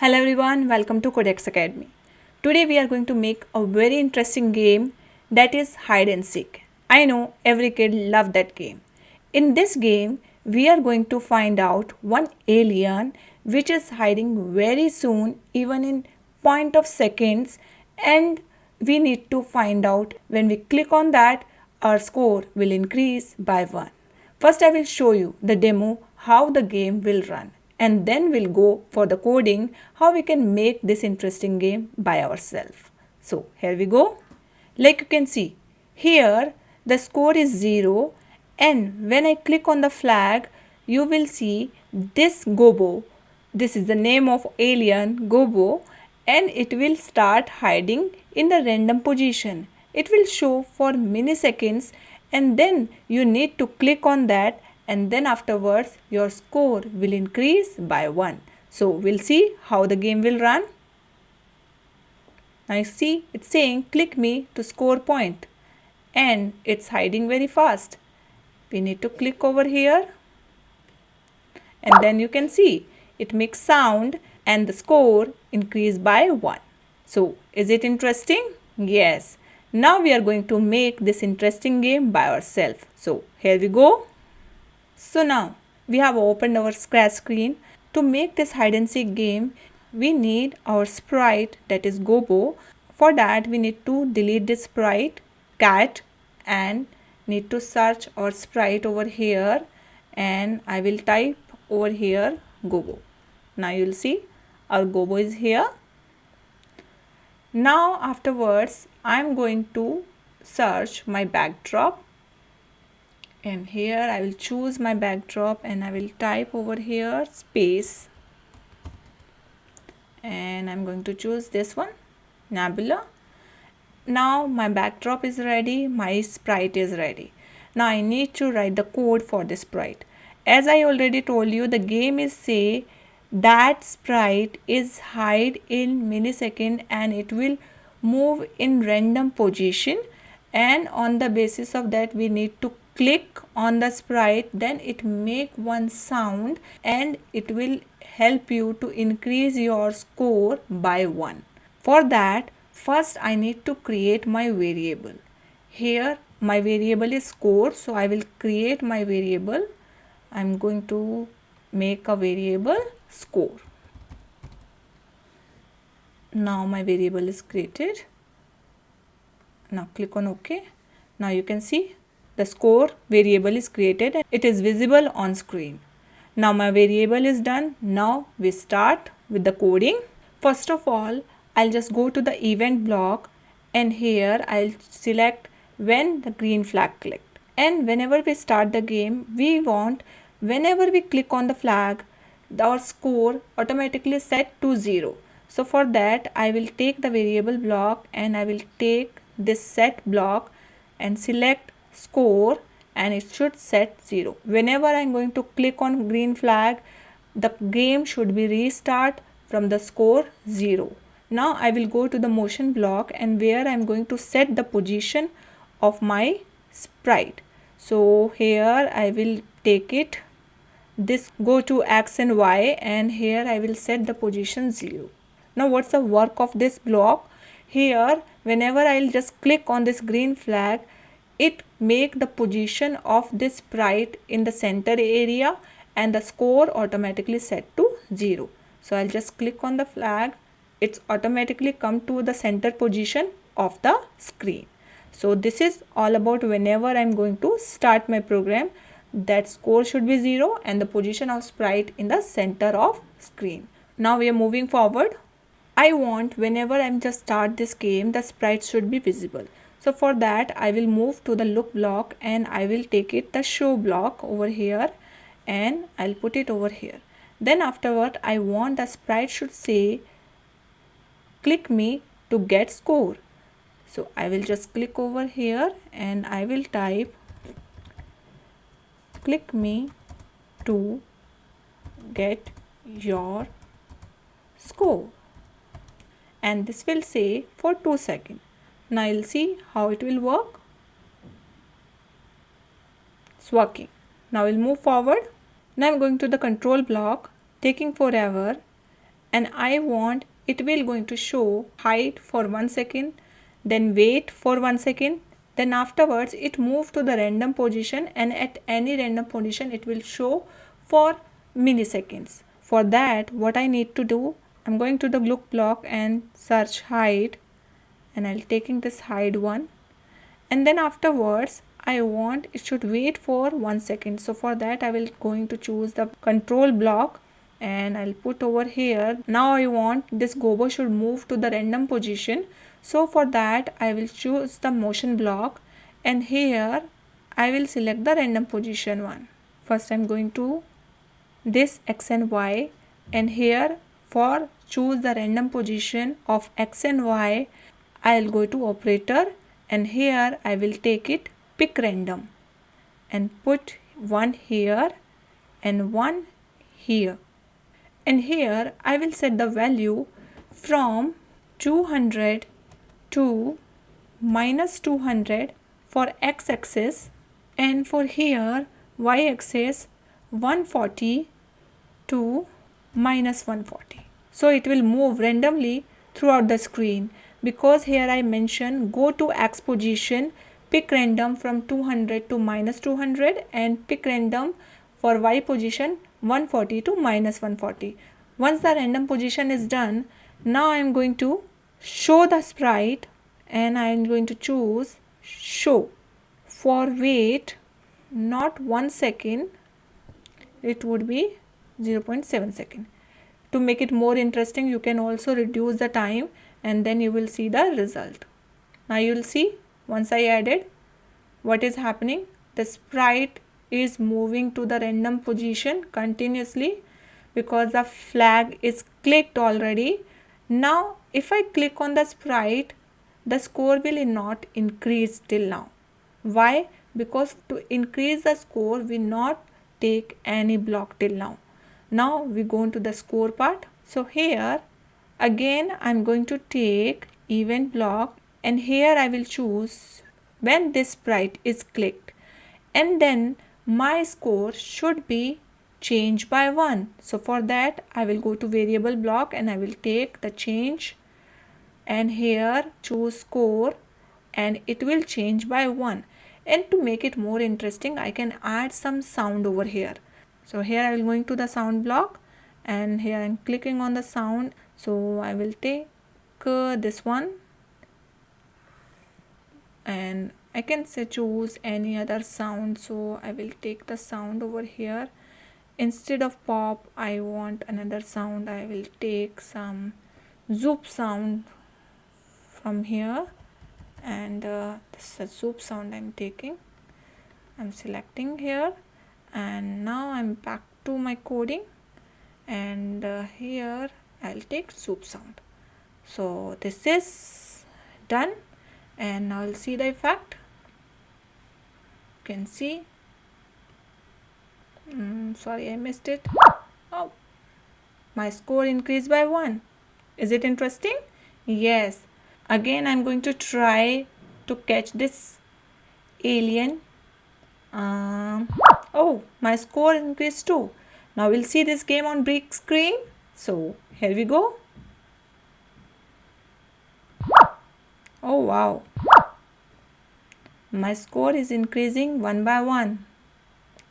Hello everyone, welcome to Codex Academy. Today we are going to make a very interesting game that is hide and seek. I know every kid loves that game. In this game, we are going to find out one alien which is hiding very soon, even in point of seconds, and we need to find out when we click on that, our score will increase by 1. First, I will show you the demo how the game will run, and then we'll go for the coding how we can make this interesting game by ourselves. So, here we go. Like you can see, here the score is 0, and when I click on the flag, you will see this Gobo. This is the name of alien Gobo, and it will start hiding in the random position. It will show for milliseconds, and then you need to click on that, and then afterwards your score will increase by 1. So we'll see how the game will run. Now you see it's saying click me to score point, and it's hiding very fast. We need to click over here, and then you can see it makes sound and the score increase by 1. So is it interesting? Yes. Now we are going to make this interesting game by ourselves. So here we go. So now we have opened our scratch screen. To make this hide and seek game, we need our sprite, that is Gobo. For that we need to delete this sprite cat and need to search our sprite over here, and I will type over here Gobo. Now you will see our Gobo is here. Now afterwards I am going to search my backdrop, and here I will choose my backdrop and I will type over here space, and I'm going to choose this one, Nebula. Now my backdrop is ready, my sprite is ready. Now I need to write the code for this sprite. As I already told you, the game is say that sprite is hide in millisecond and it will move in random position, and on the basis of that we need to click on the sprite, then it make one sound and it will help you to increase your score by 1. For that, first I need to create my variable. Here my variable is score, so I will create my variable. I'm going to make a variable score. Now my variable is created. Now click on OK. Now you can see the score variable is created and it is visible on screen. Now my variable is done. Now we start with the coding. First of all, I'll just go to the event block, and here I'll select when the green flag clicked. And whenever we start the game, we want whenever we click on the flag, our score automatically set to 0. So for that, I will take the variable block and I will take this set block and select score, and it should set 0. Whenever I'm going to click on green flag, the game should be restart from the score 0. Now I will go to the motion block, and where I'm going to set the position of my sprite. So here I will take it, this go to X and Y, and here I will set the position 0. Now what's the work of this block? Here whenever I'll just click on this green flag, it make the position of this sprite in the center area and the score automatically set to 0. So I'll just click on the flag, it's automatically come to the center position of the screen. So this is all about whenever I'm going to start my program, that score should be 0 and the position of sprite in the center of screen. Now we are moving forward. I want whenever I'm just start this game, the sprite should be visible. So for that I will move to the look block and I will take it the show block over here, and I'll put it over here. Then afterward I want the sprite should say click me to get score. So I will just click over here and I will type click me to get your score, and this will say for 2 seconds. Now you'll see how it will work. It's working. Now we'll move forward. Now I'm going to the control block, taking forever, and I want it will going to show height for 1 second, then weight for 1 second, then afterwards it move to the random position, and at any random position it will show for milliseconds. For that, what I need to do, I'm going to the look block and search height, and I'll taking this height one, and then afterwards I want it should wait for 1 second. So for that I will going to choose the control block and I'll put over here. Now I want this gobo should move to the random position. So for that I will choose the motion block, and here I will select the random position one. First I'm going to this x and y, and here for choose the random position of x and y I'll go to operator, and here I will take it pick random and put one here and one here, and here I will set the value from 200 to minus 200 for x-axis, and for here y-axis 140 to minus 140. So it will move randomly throughout the screen, because here I mention go to x position, pick random from 200 to minus 200, and pick random for y position 140 to minus 140. Once the random position is done, now I am going to show the sprite, and I am going to choose show. For wait, not 1 second, it would be 0.7 second. To make it more interesting, you can also reduce the time, and then you will see the result. Now you will see once I added what is happening. The sprite is moving to the random position continuously because the flag is clicked already. Now if I click on the sprite, the score will not increase till now. Why? Because to increase the score we not take any block till now. Now we go into the score part. So here again I'm going to take event block, and here I will choose when this sprite is clicked, and then my score should be changed by 1. So for that I will go to variable block and I will take the change, and here choose score, and it will change by 1. And to make it more interesting, I can add some sound over here. So here I will going to the sound block, and here I am clicking on the sound. So I will take this one, and I can say choose any other sound. So I will take the sound over here. Instead of pop, I want another sound. I will take some zoop sound from here, and this is a zoop sound I'm taking. I'm selecting here, and now I'm back to my coding, and here I'll take zoop sound. So this is done, and now I'll see the effect. You can see, sorry I missed it. Oh, my score increased by 1. Is it interesting? Yes. Again I'm going to try to catch this alien. Oh, my score increased too. Now we'll see this game on big screen. So here we go. Oh wow, my score is increasing 1 by 1.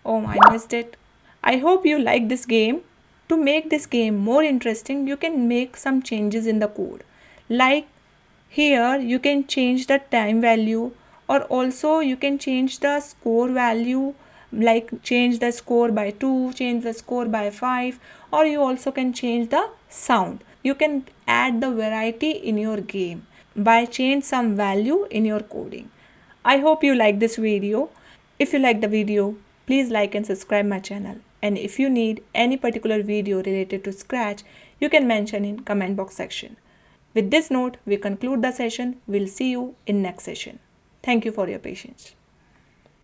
Oh, I missed it. I hope you like this game. To make this game more interesting, you can make some changes in the code. Like here you can change the time value, or also you can change the score value, like change the score by 2, change the score by 5, or you also can change the sound. You can add the variety in your game by change some value in your coding. I hope you like this video. If you like the video, please like and subscribe my channel. And if you need any particular video related to Scratch, you can mention in comment box section. With this note, we conclude the session. We'll see you in next session. Thank you for your patience.